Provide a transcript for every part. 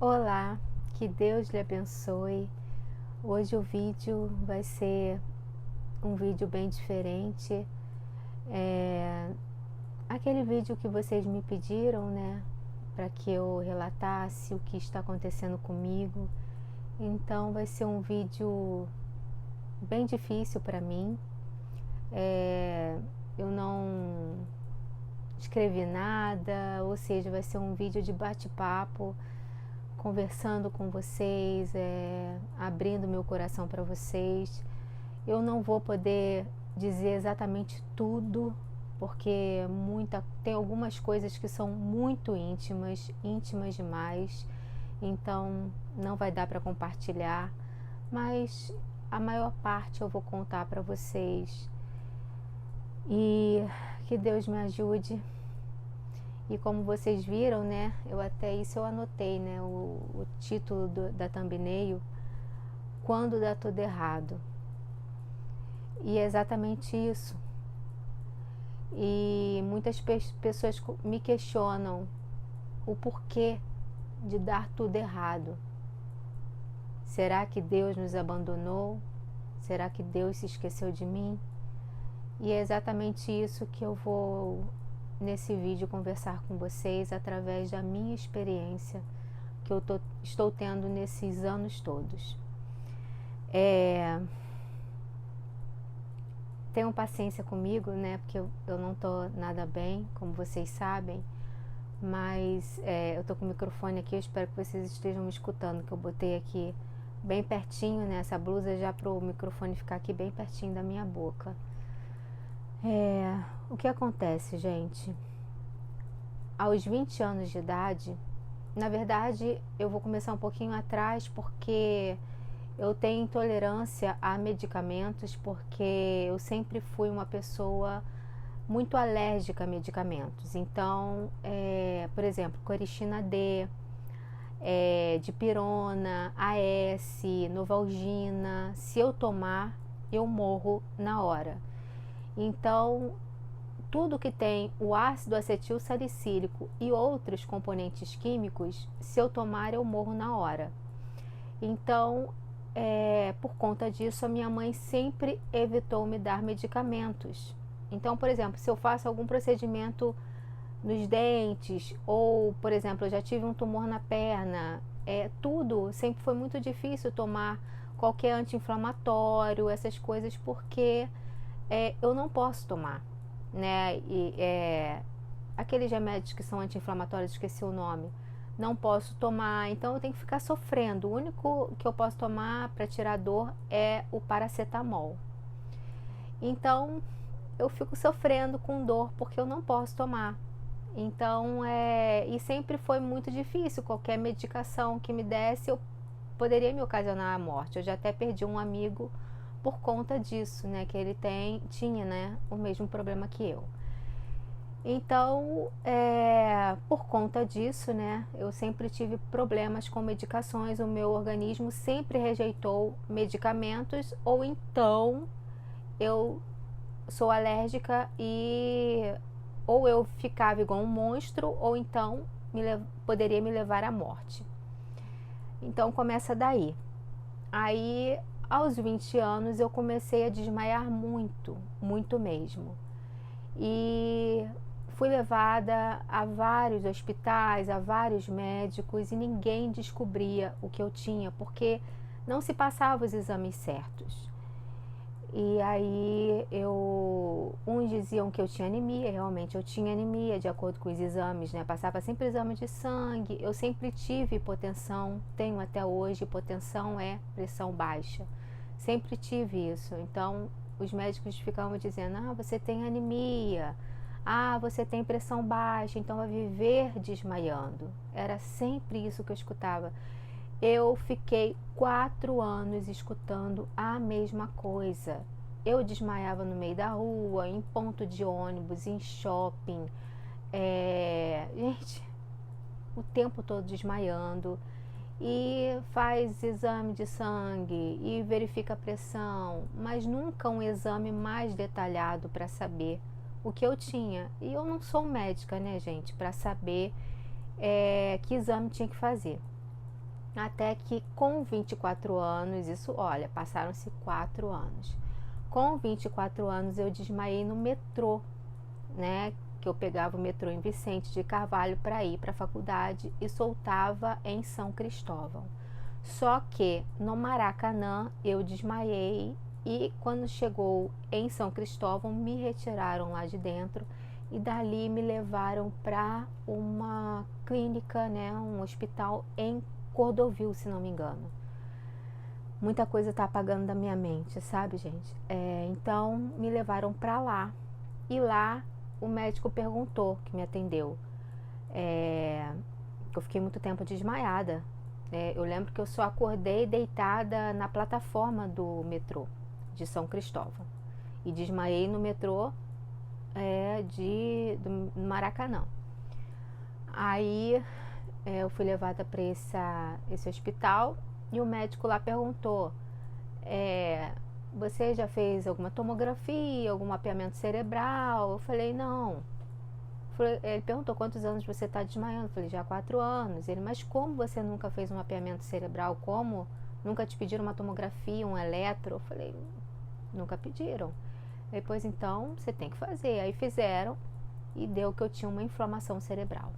Olá, que Deus lhe abençoe. Hoje o vídeo vai ser um vídeo bem diferente. Aquele vídeo que vocês me pediram, né, para que eu relatasse o que está acontecendo comigo. Então vai ser um vídeo bem difícil para mim. Eu não escrevi nada, ou seja, vai ser um vídeo de bate-papo, conversando com vocês, abrindo meu coração para vocês. Eu não vou poder dizer exatamente tudo, porque tem algumas coisas que são muito íntimas demais, então não vai dar para compartilhar, mas a maior parte eu vou contar para vocês. E que Deus me ajude. E como vocês viram, né, eu anotei, né, o título da thumbnail, Quando Dá Tudo Errado. E é exatamente isso. E muitas pessoas me questionam o porquê de dar tudo errado. Será que Deus nos abandonou? Será que Deus se esqueceu de mim? E é exatamente isso que eu vou, nesse vídeo, conversar com vocês através da minha experiência que eu estou tendo nesses anos todos. Tenham paciência comigo, né? Porque eu não tô nada bem, como vocês sabem. Mas eu tô com o microfone aqui, eu espero que vocês estejam me escutando, que eu botei aqui bem pertinho, né? Essa blusa já pro microfone ficar aqui bem pertinho da minha boca. O que acontece, gente? Aos 20 anos de idade, na verdade, eu vou começar um pouquinho atrás, porque eu tenho intolerância a medicamentos, porque eu sempre fui uma pessoa muito alérgica a medicamentos. Então, por exemplo, Coristina D, Dipirona, AS, Novalgina, se eu tomar, eu morro na hora. Então, tudo que tem o ácido acetil salicílico e outros componentes químicos, se eu tomar, eu morro na hora. Então, por conta disso, a minha mãe sempre evitou me dar medicamentos. Então, por exemplo, se eu faço algum procedimento nos dentes, ou, por exemplo, eu já tive um tumor na perna, tudo sempre foi muito difícil tomar qualquer anti-inflamatório, essas coisas, porque eu não posso tomar, né? Aqueles remédios que são anti-inflamatórios, esqueci o nome, não posso tomar, então eu tenho que ficar sofrendo. O único que eu posso tomar para tirar dor é o paracetamol. Então eu fico sofrendo com dor porque eu não posso tomar. Então e sempre foi muito difícil. Qualquer medicação que me desse, eu poderia me ocasionar a morte. Eu já até perdi um amigo por conta disso, né? Que ele tinha, né, o mesmo problema que eu. Então, por conta disso, né, eu sempre tive problemas com medicações. O meu organismo sempre rejeitou medicamentos, ou então eu sou alérgica e ou eu ficava igual um monstro, ou então poderia me levar à morte. Então começa daí. Aí, aos 20 anos, eu comecei a desmaiar muito, muito mesmo. E fui levada a vários hospitais, a vários médicos, e ninguém descobria o que eu tinha, porque não se passavam os exames certos. E aí uns diziam que eu tinha anemia, realmente eu tinha anemia, de acordo com os exames, né? Passava sempre exame de sangue. Eu sempre tive hipotensão, tenho até hoje. Hipotensão é pressão baixa, sempre tive isso. Então os médicos ficavam dizendo: você tem anemia, você tem pressão baixa, então vai viver desmaiando. Era sempre isso que eu escutava. Eu fiquei 4 anos escutando a mesma coisa. Eu desmaiava no meio da rua, em ponto de ônibus, em shopping. Gente, o tempo todo desmaiando. E faz exame de sangue e verifica a pressão, mas nunca um exame mais detalhado para saber o que eu tinha. E eu não sou médica, né, gente, para saber que exame tinha que fazer. Até que com 24 anos, isso, olha, passaram-se 4 anos. Com 24 anos eu desmaiei no metrô, né? Que eu pegava o metrô em Vicente de Carvalho para ir para a faculdade e soltava em São Cristóvão. Só que no Maracanã eu desmaiei e quando chegou em São Cristóvão me retiraram lá de dentro e dali me levaram para uma clínica, né, um hospital em Cordovil, se não me engano. Muita coisa tá apagando da minha mente, sabe, gente? Então me levaram para lá e lá o médico perguntou, que me atendeu, eu fiquei muito tempo desmaiada. Eu lembro que eu só acordei deitada na plataforma do metrô de São Cristóvão e desmaiei no metrô do Maracanã. Aí eu fui levada para esse hospital e o médico lá perguntou, você já fez alguma tomografia, algum mapeamento cerebral? Eu falei, não. Ele perguntou quantos anos você está desmaiando. Eu falei, já há 4 anos. Ele, mas como você nunca fez um mapeamento cerebral? Como? Nunca te pediram uma tomografia, um eletro? Eu falei, nunca pediram. Depois, então, você tem que fazer. Aí fizeram e deu que eu tinha uma inflamação cerebral.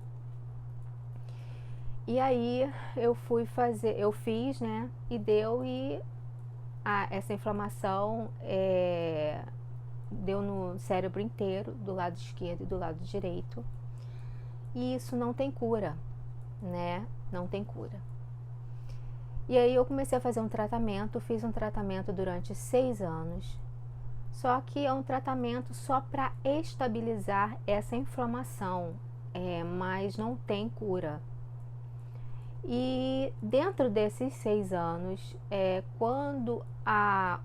E aí eu fiz, né? E deu essa inflamação deu no cérebro inteiro, do lado esquerdo e do lado direito. E isso não tem cura, né? Não tem cura. E aí eu comecei a fazer um tratamento, fiz um tratamento durante 6 anos. Só que é um tratamento só para estabilizar essa inflamação, mas não tem cura. E dentro desses 6 anos, quando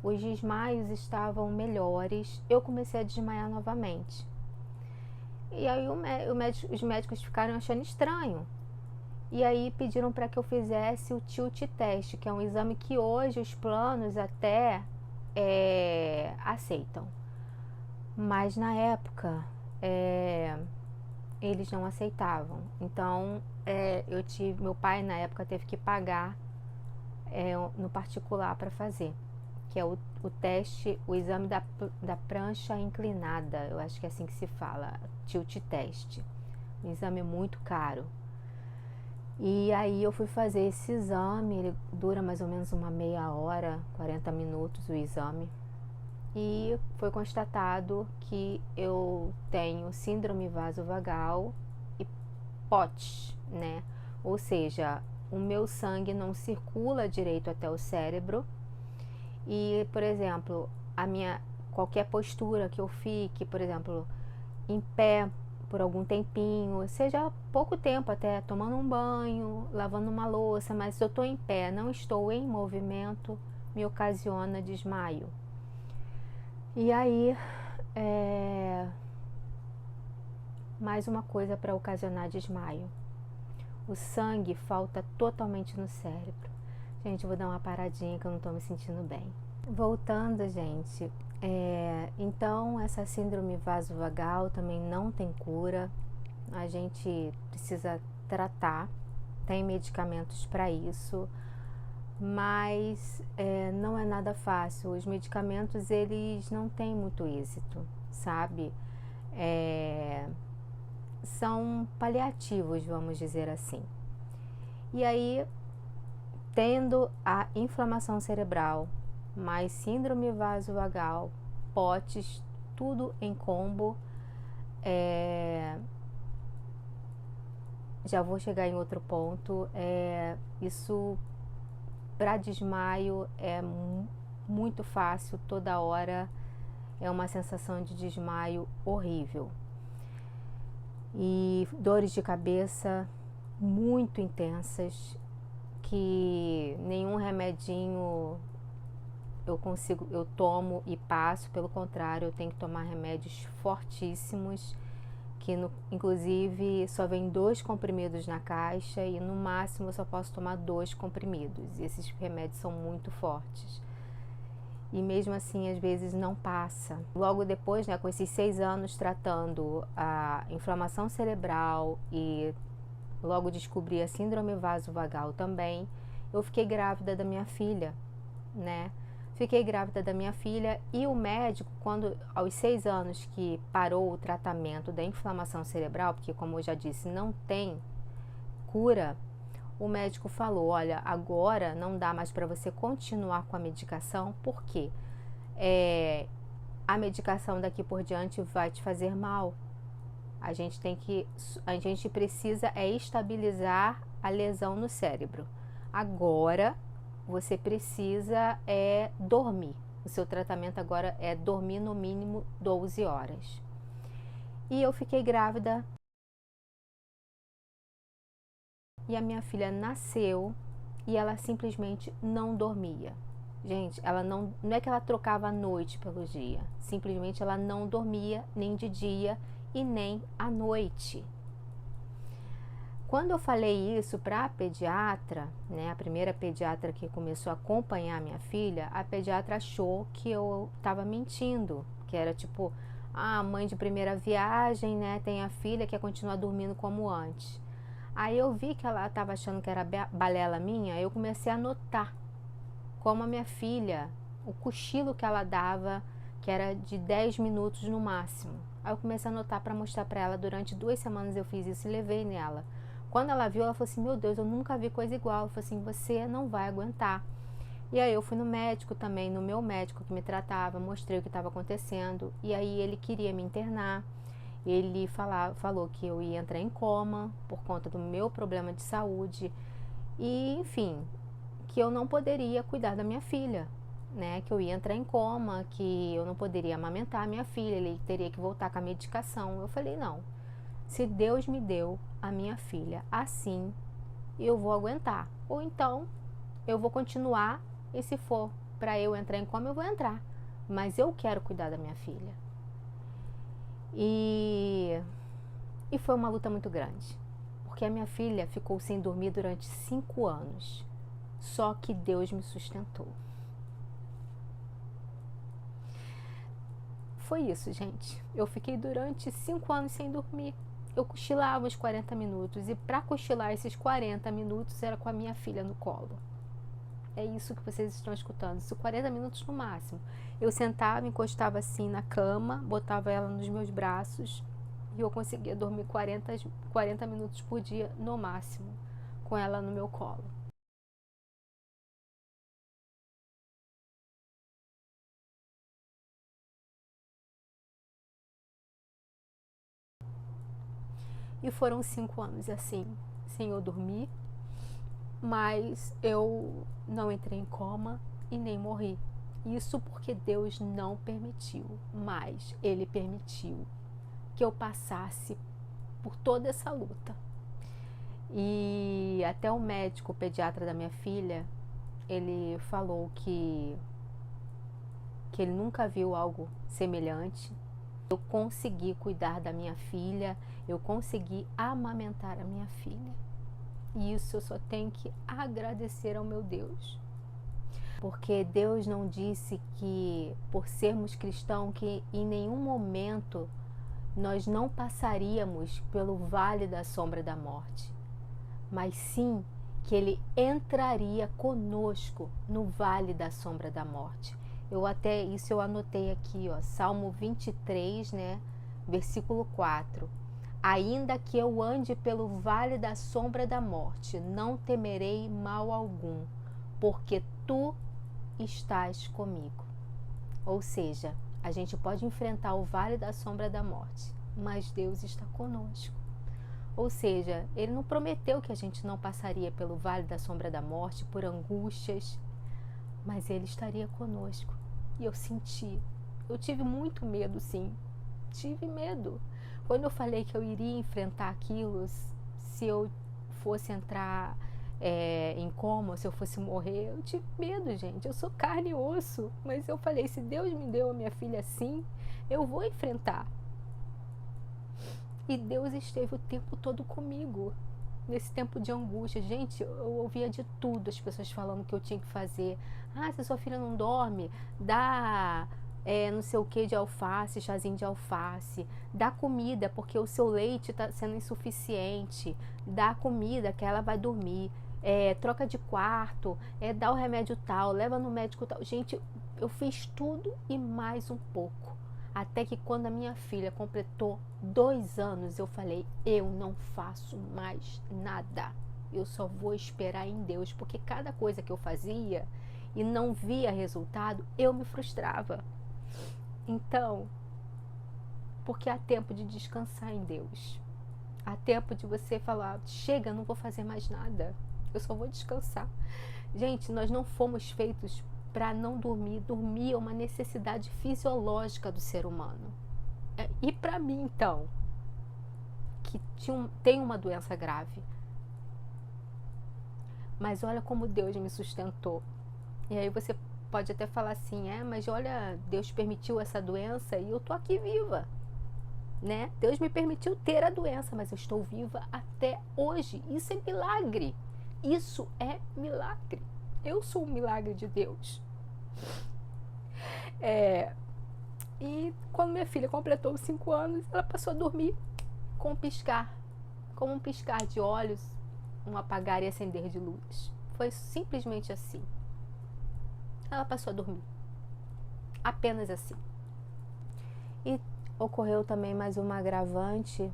os desmaios estavam melhores, eu comecei a desmaiar novamente. E aí os médicos ficaram achando estranho. E aí pediram para que eu fizesse o tilt test, que é um exame que hoje os planos até aceitam. Mas na época eles não aceitavam. Então meu pai na época teve que pagar no particular para fazer, que é o teste, o exame da prancha inclinada, eu acho que é assim que se fala, tilt test. Um exame muito caro. E aí eu fui fazer esse exame, ele dura mais ou menos uma meia hora, 40 minutos o exame. E foi constatado que eu tenho síndrome vasovagal e POTS, né? Ou seja, o meu sangue não circula direito até o cérebro. E, por exemplo, qualquer postura que eu fique, por exemplo, em pé por algum tempinho, seja pouco tempo até, tomando um banho, lavando uma louça, mas se eu estou em pé, não estou em movimento, me ocasiona desmaio. E aí, mais uma coisa para ocasionar desmaio. O sangue falta totalmente no cérebro. Gente, eu vou dar uma paradinha que eu não estou me sentindo bem. Voltando, gente, então essa síndrome vasovagal também não tem cura. A gente precisa tratar, tem medicamentos para isso, mas não é nada fácil. Os medicamentos, eles não têm muito êxito, sabe? São paliativos, vamos dizer assim. E aí, tendo a inflamação cerebral, mais síndrome vasovagal, POTS, tudo em combo, já vou chegar em outro ponto, isso para desmaio é muito fácil, toda hora é uma sensação de desmaio horrível. E dores de cabeça muito intensas, que nenhum remedinho eu tomo e passo, pelo contrário, eu tenho que tomar remédios fortíssimos, que inclusive só vem 2 comprimidos na caixa e no máximo eu só posso tomar 2 comprimidos. E esses remédios são muito fortes. E mesmo assim, às vezes não passa. Logo depois, né, com esses 6 anos tratando a inflamação cerebral e logo descobri a síndrome vasovagal também, eu fiquei grávida da minha filha, né? Fiquei grávida da minha filha e o médico, quando aos 6 anos que parou o tratamento da inflamação cerebral, porque como eu já disse, não tem cura, o médico falou, olha, agora não dá mais para você continuar com a medicação, porque a medicação daqui por diante vai te fazer mal. A gente precisa estabilizar a lesão no cérebro. Agora você precisa dormir. O seu tratamento agora é dormir no mínimo 12 horas. E eu fiquei grávida. E a minha filha nasceu e ela simplesmente não dormia. Gente, ela não é que ela trocava a noite pelo dia. Simplesmente ela não dormia nem de dia e nem à noite. Quando eu falei isso para a pediatra, né, a primeira pediatra que começou a acompanhar a minha filha, a pediatra achou que eu estava mentindo, que era tipo, mãe de primeira viagem, né, tem a filha que quer continuar dormindo como antes. Aí eu vi que ela estava achando que era balela minha, eu comecei a notar como a minha filha, o cochilo que ela dava, que era de 10 minutos no máximo. Aí eu comecei a anotar para mostrar para ela. Durante 2 semanas eu fiz isso e levei nela. Quando ela viu, ela falou assim, meu Deus, eu nunca vi coisa igual. Eu falei assim, você não vai aguentar. E aí eu fui no médico também, no meu médico que me tratava, mostrei o que estava acontecendo. E aí ele queria me internar. Ele falou que eu ia entrar em coma por conta do meu problema de saúde. E, enfim, que eu não poderia cuidar da minha filha. Né, que eu ia entrar em coma, que eu não poderia amamentar a minha filha, ele teria que voltar com a medicação. Eu falei, não, se Deus me deu a minha filha assim, eu vou aguentar. Ou então, eu vou continuar e se for para eu entrar em coma, eu vou entrar. Mas eu quero cuidar da minha filha. E foi uma luta muito grande, porque a minha filha ficou sem dormir durante 5 anos. Só que Deus me sustentou. Foi isso, gente. Eu fiquei durante 5 anos sem dormir. Eu cochilava uns 40 minutos. E para cochilar esses 40 minutos era com a minha filha no colo. É isso que vocês estão escutando. Isso 40 minutos no máximo. Eu sentava, encostava assim na cama, botava ela nos meus braços. E eu conseguia dormir 40 minutos por dia no máximo, com ela no meu colo. E foram 5 anos assim, sem eu dormir, mas eu não entrei em coma e nem morri. Isso porque Deus não permitiu, mas Ele permitiu que eu passasse por toda essa luta. E até o médico, o pediatra da minha filha, ele falou que ele nunca viu algo semelhante. Eu consegui cuidar da minha filha, eu consegui amamentar a minha filha. E isso eu só tenho que agradecer ao meu Deus. Porque Deus não disse que, por sermos cristãos, que em nenhum momento nós não passaríamos pelo vale da sombra da morte. Mas sim que Ele entraria conosco no vale da sombra da morte. Isso eu anotei aqui, ó, Salmo 23, né, versículo 4. Ainda que eu ande pelo vale da sombra da morte, não temerei mal algum, porque tu estás comigo. Ou seja, a gente pode enfrentar o vale da sombra da morte, mas Deus está conosco. Ou seja, Ele não prometeu que a gente não passaria pelo vale da sombra da morte, por angústias, mas Ele estaria conosco. E eu senti, eu tive muito medo, sim, tive medo. Quando eu falei que eu iria enfrentar aquilo, se eu fosse entrar em coma, se eu fosse morrer, eu tive medo, gente. Eu sou carne e osso, mas eu falei, se Deus me deu a minha filha assim, eu vou enfrentar. E Deus esteve o tempo todo comigo, nesse tempo de angústia. Gente, eu ouvia de tudo, as pessoas falando que eu tinha que fazer. Se sua filha não dorme, dá não sei o que de alface, chazinho de alface. Dá comida, porque o seu leite está sendo insuficiente. Dá comida que ela vai dormir. troca de quarto, dá o remédio tal, leva no médico tal. Gente, eu fiz tudo e mais um pouco. Até que quando a minha filha completou 2 anos, eu falei, eu não faço mais nada. Eu só vou esperar em Deus, porque cada coisa que eu fazia e não via resultado, eu me frustrava. Então, porque há tempo de descansar em Deus. Há tempo de você falar, chega, não vou fazer mais nada. Eu só vou descansar. Gente, nós não fomos feitos para não dormir. Dormir é uma necessidade fisiológica do ser humano. E para mim, então, que tem uma doença grave, mas olha como Deus me sustentou. E aí você pode até falar assim, mas olha, Deus permitiu essa doença e eu tô aqui viva, né? Deus me permitiu ter a doença, mas eu estou viva até hoje. Isso é milagre. Isso é milagre. Eu sou um milagre de Deus. E quando minha filha completou os 5 anos, ela passou a dormir com um piscar, como um piscar de olhos, um apagar e acender de luz. Foi simplesmente assim. Ela passou a dormir. Apenas assim. E ocorreu também mais uma agravante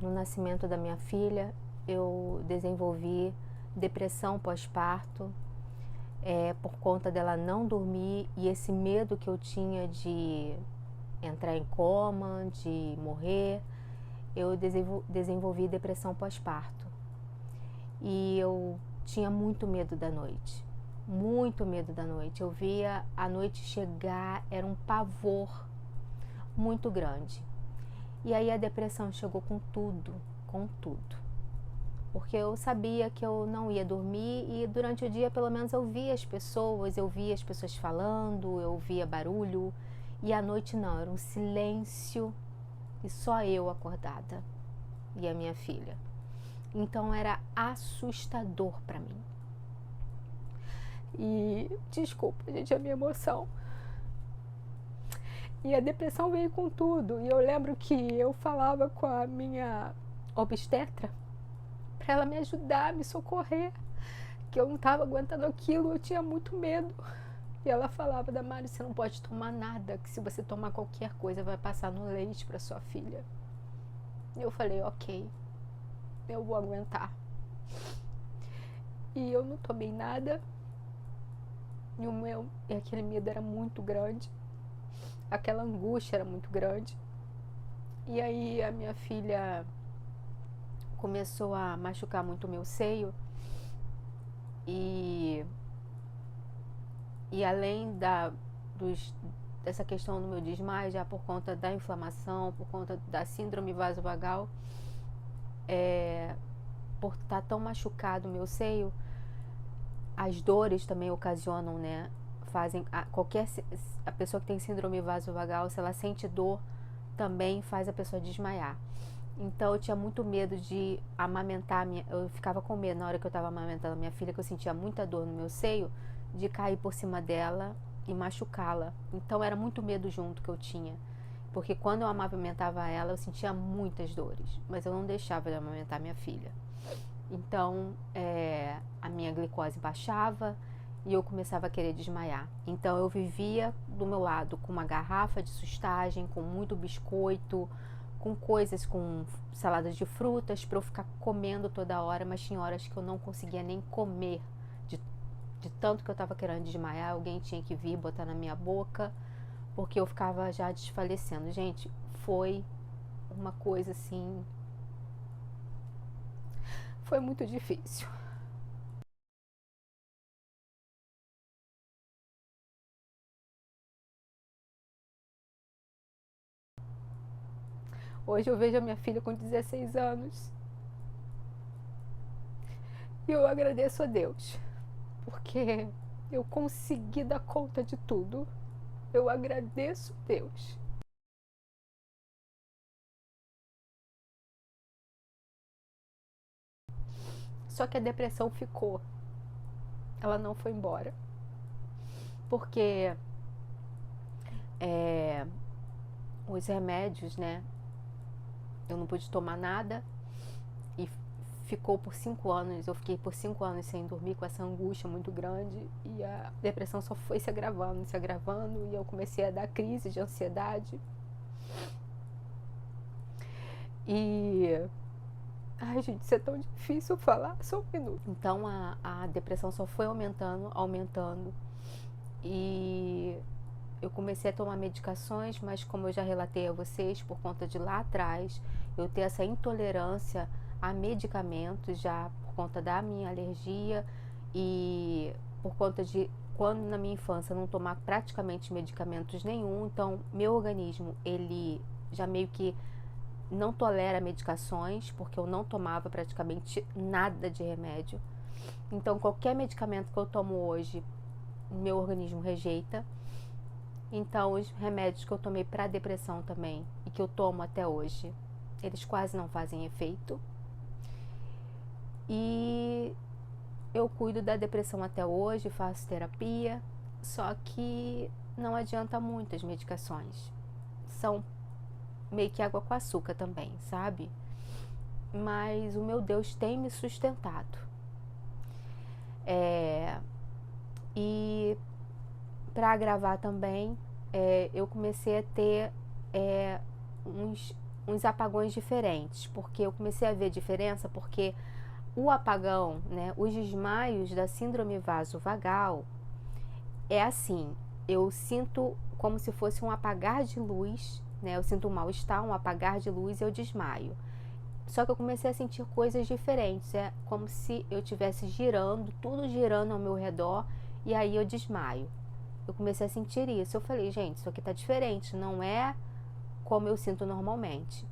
no nascimento da minha filha. Eu desenvolvi depressão pós-parto, por conta dela não dormir e esse medo que eu tinha de entrar em coma, de morrer. Eu desenvolvi depressão pós-parto. E eu tinha muito medo da noite. Muito medo da noite. Eu via a noite chegar, era um pavor muito grande. E aí a depressão chegou com tudo, com tudo. Porque eu sabia que eu não ia dormir e durante o dia pelo menos eu via as pessoas falando, eu via barulho. E à noite não, era um silêncio e só eu acordada e a minha filha. Então era assustador para mim. E desculpa, gente, a minha emoção. E a depressão veio com tudo. E eu lembro que eu falava com a minha obstetra para ela me ajudar, me socorrer, que eu não estava aguentando aquilo, eu tinha muito medo. E ela falava, Damares, você não pode tomar nada, que se você tomar qualquer coisa vai passar no leite para sua filha. E eu falei, ok, eu vou aguentar. E eu não tomei nada. E aquele medo era muito grande. Aquela angústia era muito grande. E aí a minha filha começou a machucar muito o meu seio. E além dessa questão do meu desmaio, já por conta da inflamação, por conta da síndrome vasovagal, por estar tão machucado o meu seio, as dores também ocasionam, né? Fazem a pessoa que tem síndrome vasovagal, se ela sente dor, também faz a pessoa desmaiar. Então eu tinha muito medo de amamentar eu ficava com medo na hora que eu estava amamentando a minha filha, que eu sentia muita dor no meu seio, de cair por cima dela e machucá-la. Então era muito medo junto que eu tinha, porque quando eu amamentava ela eu sentia muitas dores, mas eu não deixava de amamentar minha filha. Então a minha glicose baixava e eu começava a querer desmaiar. Então eu vivia do meu lado com uma garrafa de sustagem, com muito biscoito, com coisas, com saladas de frutas para eu ficar comendo toda hora, mas tinha horas que eu não conseguia nem comer, de tanto que eu estava querendo desmaiar. Alguém tinha que vir botar na minha boca, porque eu ficava já desfalecendo. Gente, foi uma coisa assim, foi muito difícil. Hoje eu vejo a minha filha com 16 anos e eu agradeço a Deus, porque eu consegui dar conta de tudo. Eu agradeço a Deus. Só que a depressão ficou. Ela não foi embora. Porque os remédios, né? Eu não pude tomar nada e ficou por 5 anos, eu fiquei por 5 anos sem dormir com essa angústia muito grande e a depressão só foi se agravando e eu comecei a dar crise de ansiedade. E... ai, gente, isso é tão difícil falar, só um minuto. Então a depressão só foi aumentando e eu comecei a tomar medicações, mas como eu já relatei a vocês, por conta de lá atrás eu ter essa intolerância a medicamentos, já por conta da minha alergia e por conta de quando na minha infância não tomar praticamente medicamentos nenhum, então meu organismo ele já meio que não tolera medicações, porque eu não tomava praticamente nada de remédio. Então qualquer medicamento que eu tomo hoje, meu organismo rejeita. Então os remédios que eu tomei para depressão também e que eu tomo até hoje, eles quase não fazem efeito. E eu cuido da depressão até hoje, faço terapia, só que não adianta muito as medicações. São meio que água com açúcar também, sabe? Mas o meu Deus tem me sustentado. E para agravar também, eu comecei a ter uns apagões diferentes, porque eu comecei a ver diferença, porque o apagão, né, os desmaios da síndrome vasovagal é assim, eu sinto como se fosse um apagar de luz, né, eu sinto um mal-estar, um apagar de luz e eu desmaio. Só que eu comecei a sentir coisas diferentes, é como se eu estivesse girando, tudo girando ao meu redor, e aí eu desmaio. Eu comecei a sentir isso, eu falei, gente, isso aqui tá diferente, não é como eu sinto normalmente.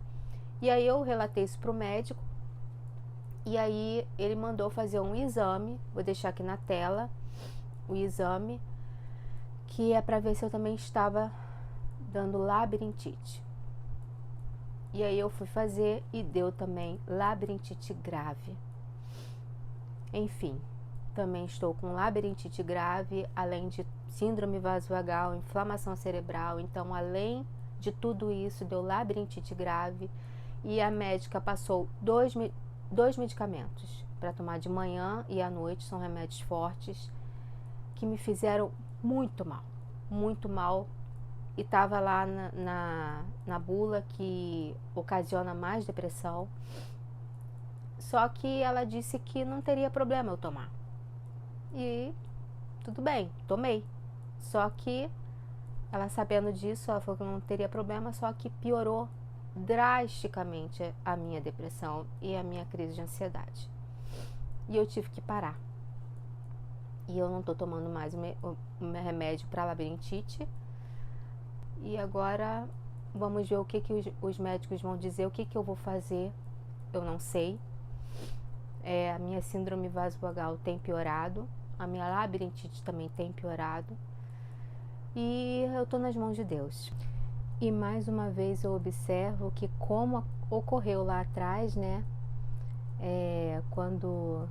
E aí eu relatei isso pro médico, e aí ele mandou fazer um exame, vou deixar aqui na tela, o exame, que é para ver se eu também estava dando labirintite. E aí eu fui fazer e deu também labirintite grave. Enfim, também estou com labirintite grave, além de síndrome vasovagal, inflamação cerebral. Então, além de tudo isso, deu labirintite grave. E a médica passou dois medicamentos para tomar de manhã e à noite, são remédios fortes, que me fizeram muito mal. E estava lá na bula que ocasiona mais depressão. Só que ela disse que não teria problema eu tomar. E tudo bem, tomei. Só que ela, sabendo disso, ela falou que não teria problema, só que piorou drasticamente a minha depressão e a minha crise de ansiedade. E eu tive que parar. E eu não estou tomando mais o remédio para labirintite. E agora vamos ver o que os médicos vão dizer, o que eu vou fazer, eu não sei. A minha síndrome vasovagal tem piorado, a minha labirintite também tem piorado. E eu estou nas mãos de Deus. E mais uma vez eu observo que, como ocorreu lá atrás, né? Quando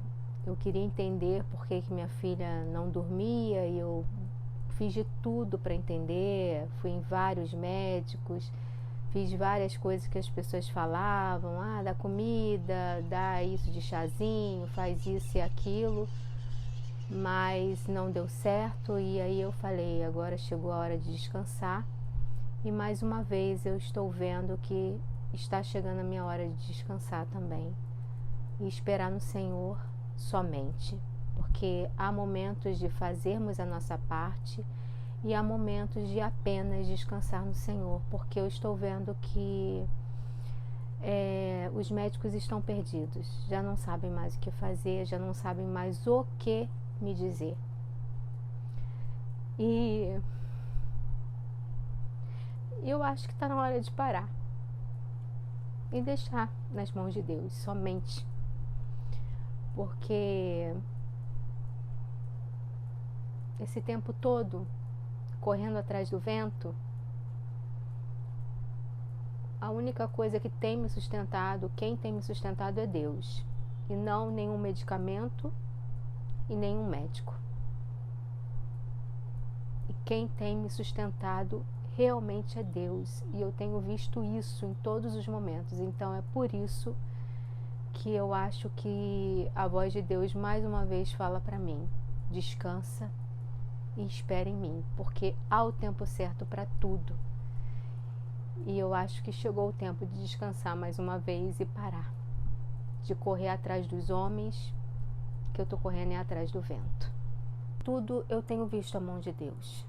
eu queria entender por que minha filha não dormia e eu fiz de tudo para entender, fui em vários médicos, fiz várias coisas que as pessoas falavam, dá comida, dá isso de chazinho, faz isso e aquilo, mas não deu certo. E aí eu falei, agora chegou a hora de descansar. E mais uma vez eu estou vendo que está chegando a minha hora de descansar também e esperar no Senhor somente, porque há momentos de fazermos a nossa parte e há momentos de apenas descansar no Senhor, porque eu estou vendo que os médicos estão perdidos, já não sabem mais o que fazer, já não sabem mais o que me dizer. E eu acho que está na hora de parar e deixar nas mãos de Deus somente, porque esse tempo todo correndo atrás do vento, a única coisa que tem me sustentado, quem tem me sustentado é Deus, e não nenhum medicamento e nenhum médico. E quem tem me sustentado realmente é Deus, e eu tenho visto isso em todos os momentos. Então é por isso que eu acho que a voz de Deus mais uma vez fala para mim: descansa e espera em mim, porque há o tempo certo para tudo. E eu acho que chegou o tempo de descansar mais uma vez e parar de correr atrás dos homens, que eu tô correndo atrás do vento. Tudo eu tenho visto a mão de Deus.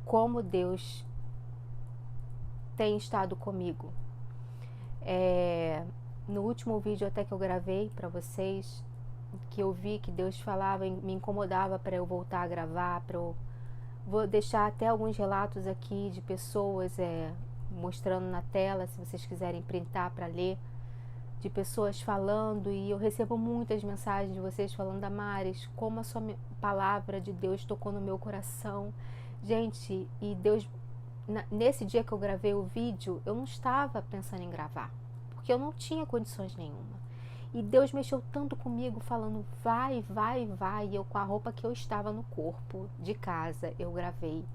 Como Deus tem estado comigo. No último vídeo até que eu gravei para vocês, que eu vi que Deus falava, me incomodava para eu voltar a gravar, vou deixar até alguns relatos aqui de pessoas mostrando na tela, se vocês quiserem printar para ler, de pessoas falando, e eu recebo muitas mensagens de vocês falando: Damares, como a sua palavra de Deus tocou no meu coração. Gente, e Deus, nesse dia que eu gravei o vídeo, eu não estava pensando em gravar, porque eu não tinha condições nenhuma. E Deus mexeu tanto comigo, falando: vai, vai, vai. E eu, com a roupa que eu estava no corpo de casa, eu gravei.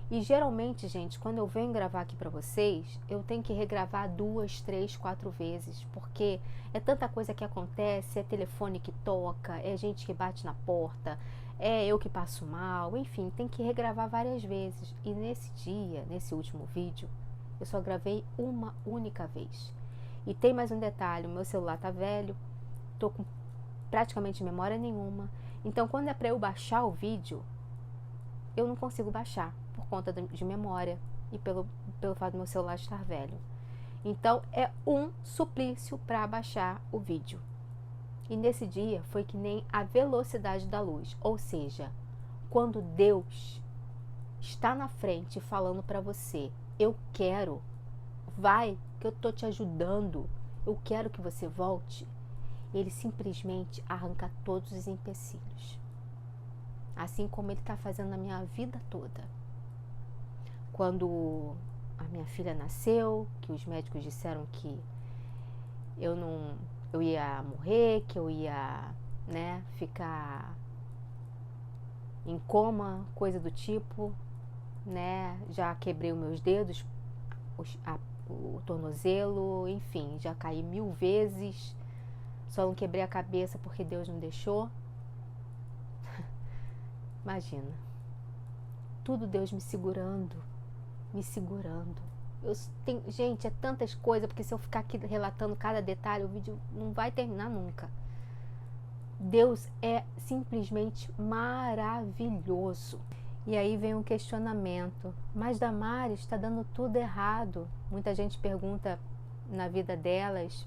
E geralmente, gente, quando eu venho gravar aqui pra vocês, eu tenho que regravar 2, 3, 4 vezes, porque é tanta coisa que acontece, é telefone que toca, é gente que bate na porta, é eu que passo mal, enfim, tem que regravar várias vezes. E nesse dia, nesse último vídeo, eu só gravei uma única vez. E tem mais um detalhe: o meu celular tá velho, tô com praticamente memória nenhuma, então quando é pra eu baixar o vídeo, eu não consigo baixar, por conta de memória e pelo fato do meu celular estar velho. Então é um suplício para baixar o vídeo. E nesse dia foi que nem a velocidade da luz, ou seja, quando Deus está na frente falando para você: eu quero, vai, que eu tô te ajudando, eu quero que você volte, ele simplesmente arranca todos os empecilhos. Assim como ele está fazendo na minha vida toda. Quando a minha filha nasceu, que os médicos disseram que eu ia morrer, que eu ia, ficar em coma, coisa do tipo, já quebrei os meus dedos, o tornozelo, enfim, já caí 1000 vezes, só não quebrei a cabeça porque Deus não deixou. Imagina, tudo Deus me segurando. Gente, é tantas coisas, porque se eu ficar aqui relatando cada detalhe, o vídeo não vai terminar nunca. Deus é simplesmente maravilhoso. E aí vem um questionamento: mas Damares, está dando tudo errado. Muita gente pergunta na vida delas,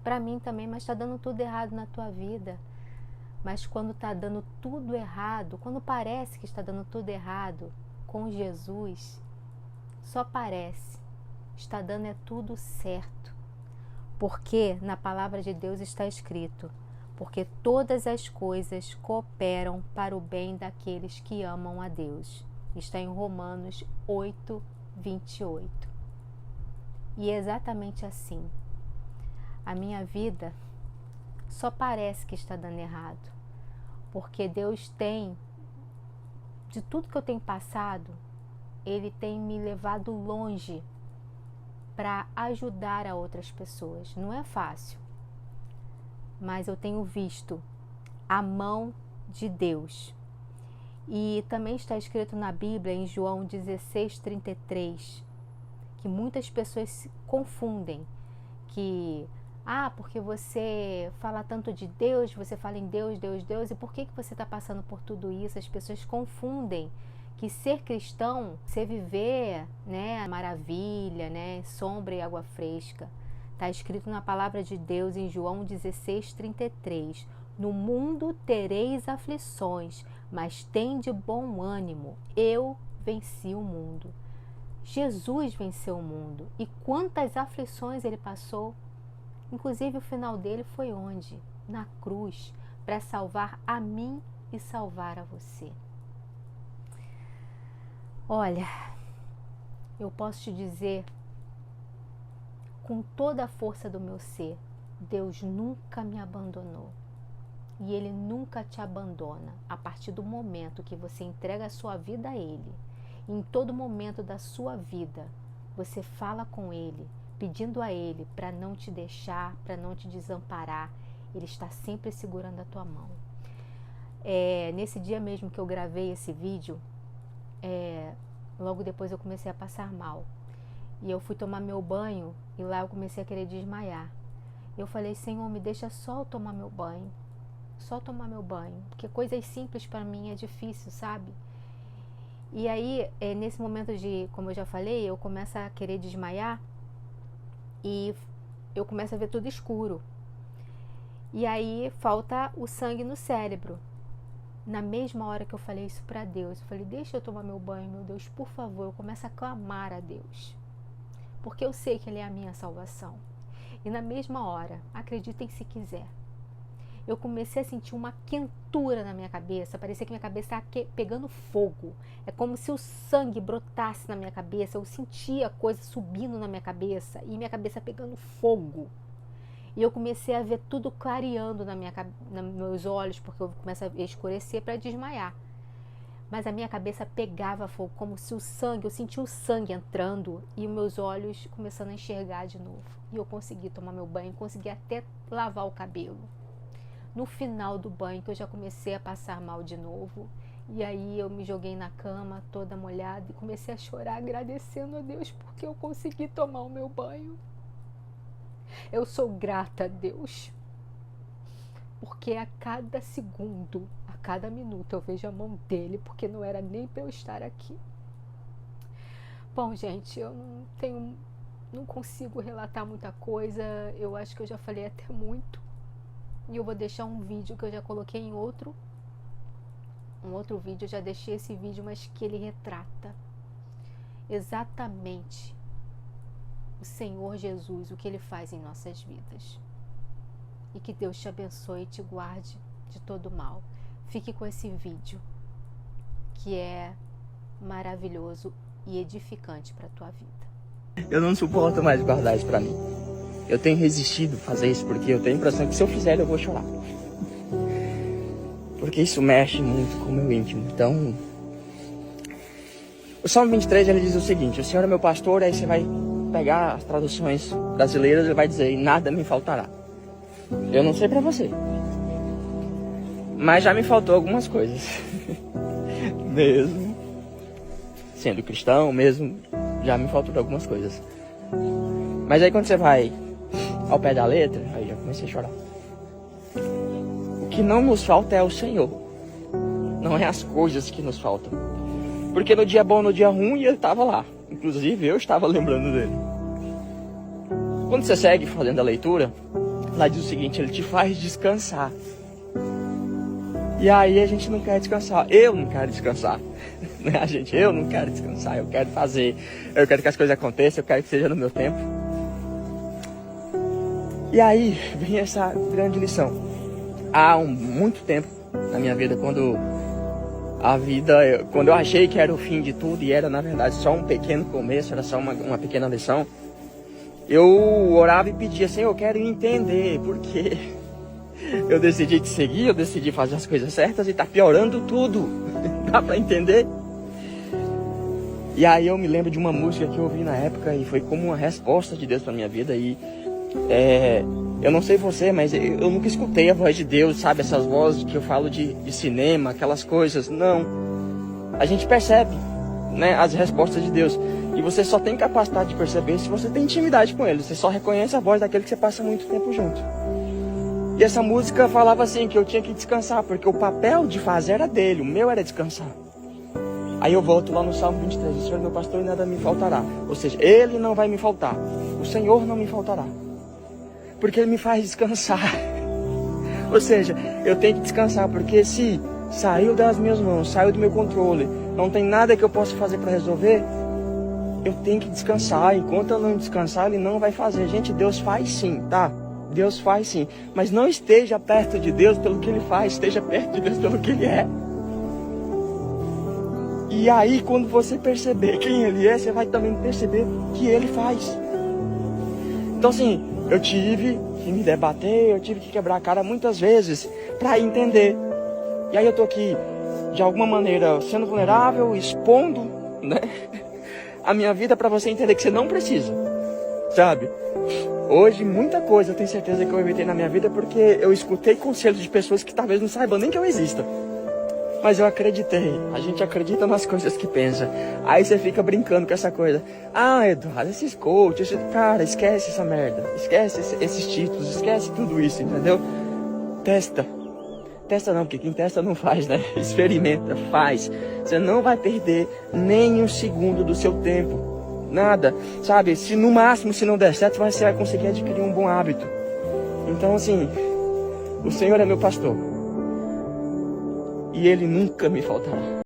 para mim também: mas está dando tudo errado na tua vida. Mas quando está dando tudo errado, quando parece que está dando tudo errado, com Jesus, só parece, está dando tudo certo. Porque na palavra de Deus está escrito: porque todas as coisas cooperam para o bem daqueles que amam a Deus. Está em Romanos 8, 28. E é exatamente assim. A minha vida só parece que está dando errado, porque Deus tem, de tudo que eu tenho passado, Ele tem me levado longe para ajudar a outras pessoas. Não é fácil, mas eu tenho visto a mão de Deus. E também está escrito na Bíblia, em João 16:33, que muitas pessoas se confundem, que porque você fala tanto de Deus, você fala em Deus, Deus, Deus, e por que você está passando por tudo isso? As pessoas confundem que ser cristão, você viver, maravilha, sombra e água fresca. Está escrito na palavra de Deus em João 16:33, no mundo tereis aflições, mas tende bom ânimo, eu venci o mundo. Jesus venceu o mundo, e quantas aflições ele passou. Inclusive o final dele foi onde? Na cruz, para salvar a mim e salvar a você. Olha, eu posso te dizer com toda a força do meu ser, Deus nunca me abandonou. E Ele nunca te abandona a partir do momento que você entrega a sua vida a Ele. Em todo momento da sua vida, você fala com Ele, pedindo a Ele para não te deixar, para não te desamparar. Ele está sempre segurando a tua mão. Nesse dia mesmo que eu gravei esse vídeo, logo depois eu comecei a passar mal. E eu fui tomar meu banho e lá eu comecei a querer desmaiar. Eu falei, Senhor, me deixa só eu tomar meu banho. Só tomar meu banho. Porque coisas simples para mim é difícil, sabe? E aí, nesse momento de, como eu já falei, eu começo a querer desmaiar e eu começo a ver tudo escuro. E aí falta o sangue no cérebro. Na mesma hora que eu falei isso para Deus, eu falei, deixa eu tomar meu banho, meu Deus, por favor. Eu começo a clamar a Deus. Porque eu sei que Ele é a minha salvação. E na mesma hora, acreditem se quiser, eu comecei a sentir uma quentura na minha cabeça. Parecia que minha cabeça estava pegando fogo. É como se o sangue brotasse na minha cabeça. Eu sentia coisa subindo na minha cabeça e minha cabeça pegando fogo. E eu comecei a ver tudo clareando nos meus olhos, porque eu começo a escurecer para desmaiar. Mas a minha cabeça pegava fogo, como se eu sentia o sangue entrando e os meus olhos começando a enxergar de novo. E eu consegui tomar meu banho, consegui até lavar o cabelo. No final do banho, que eu já comecei a passar mal de novo, e aí eu me joguei na cama, toda molhada, e comecei a chorar, agradecendo a Deus, porque eu consegui tomar o meu banho. Eu sou grata a Deus, porque a cada segundo, a cada minuto, eu vejo a mão dele, porque não era nem para eu estar aqui. Bom, gente, eu não consigo relatar muita coisa, eu acho que eu já falei até muito. E eu vou deixar um vídeo que eu já coloquei em um outro vídeo, eu já deixei esse vídeo, mas que ele retrata exatamente o Senhor Jesus, o que Ele faz em nossas vidas. E que Deus te abençoe e te guarde de todo mal. Fique com esse vídeo, que é maravilhoso e edificante para a tua vida. Eu não suporto mais guardar isso para mim. Eu tenho resistido a fazer isso porque eu tenho a impressão que se eu fizer eu vou chorar. Porque isso mexe muito com o meu íntimo. Então, o Salmo 23 ele diz o seguinte: o Senhor é meu pastor, aí você vai pegar as traduções brasileiras e vai dizer, e nada me faltará. Eu não sei pra você, mas já me faltou algumas coisas. Mesmo sendo cristão, mesmo já me faltou algumas coisas. Mas aí quando você vai ao pé da letra, aí já comecei a chorar. O que não nos falta é o Senhor, não é as coisas que nos faltam. Porque no dia bom, no dia ruim, Ele estava lá. Inclusive eu estava lembrando dele. Quando você segue fazendo a leitura, lá diz o seguinte: Ele te faz descansar. E aí a gente não quer descansar. Eu não quero descansar. Eu não quero descansar. Eu quero fazer. Eu quero que as coisas aconteçam. Eu quero que seja no meu tempo. E aí vem essa grande lição. Há muito tempo na minha vida, quando eu achei que era o fim de tudo e era na verdade só um pequeno começo, era só uma pequena lição, eu orava e pedia, Senhor, eu quero entender, porque eu decidi te seguir, eu decidi fazer as coisas certas e tá piorando tudo. Dá pra entender? E aí eu me lembro de uma música que eu ouvi na época e foi como uma resposta de Deus pra minha vida. E eu não sei você, mas eu nunca escutei a voz de Deus, sabe? Essas vozes que eu falo de cinema, aquelas coisas. Não. A gente percebe, né, as respostas de Deus. E você só tem capacidade de perceber se você tem intimidade com Ele. Você só reconhece a voz daquele que você passa muito tempo junto. E essa música falava assim, que eu tinha que descansar, porque o papel de fazer era dele, o meu era descansar. Aí eu volto lá no Salmo 23, o Senhor é meu pastor e nada me faltará. Ou seja, Ele não vai me faltar, o Senhor não me faltará, porque Ele me faz descansar. Ou seja, eu tenho que descansar, porque se saiu das minhas mãos, saiu do meu controle, não tem nada que eu possa fazer para resolver, eu tenho que descansar. Enquanto eu não descansar, Ele não vai fazer. Gente, Deus faz sim, tá? Deus faz sim, mas não esteja perto de Deus pelo que Ele faz, esteja perto de Deus pelo que Ele é. E aí, quando você perceber quem Ele é, você vai também perceber o que Ele faz. Então assim, eu tive que me debater, eu tive que quebrar a cara muitas vezes para entender. E aí eu tô aqui, de alguma maneira, sendo vulnerável, expondo, né, a minha vida para você entender que você não precisa. sabe? Hoje, muita coisa eu tenho certeza que eu evitei na minha vida porque eu escutei conselhos de pessoas que talvez não saibam nem que eu existo. Mas eu acreditei. A gente acredita nas coisas que pensa. Aí você fica brincando com essa coisa. Ah, Eduardo, esses coaches, cara, esquece essa merda. Esquece esses títulos, esquece tudo isso, entendeu? Testa. Testa não, porque quem testa não faz, né? Experimenta, faz. Você não vai perder nem um segundo do seu tempo. Nada, sabe? Se no máximo, se não der certo, você vai conseguir adquirir um bom hábito. Então, assim, o Senhor é meu pastor. E Ele nunca me faltará.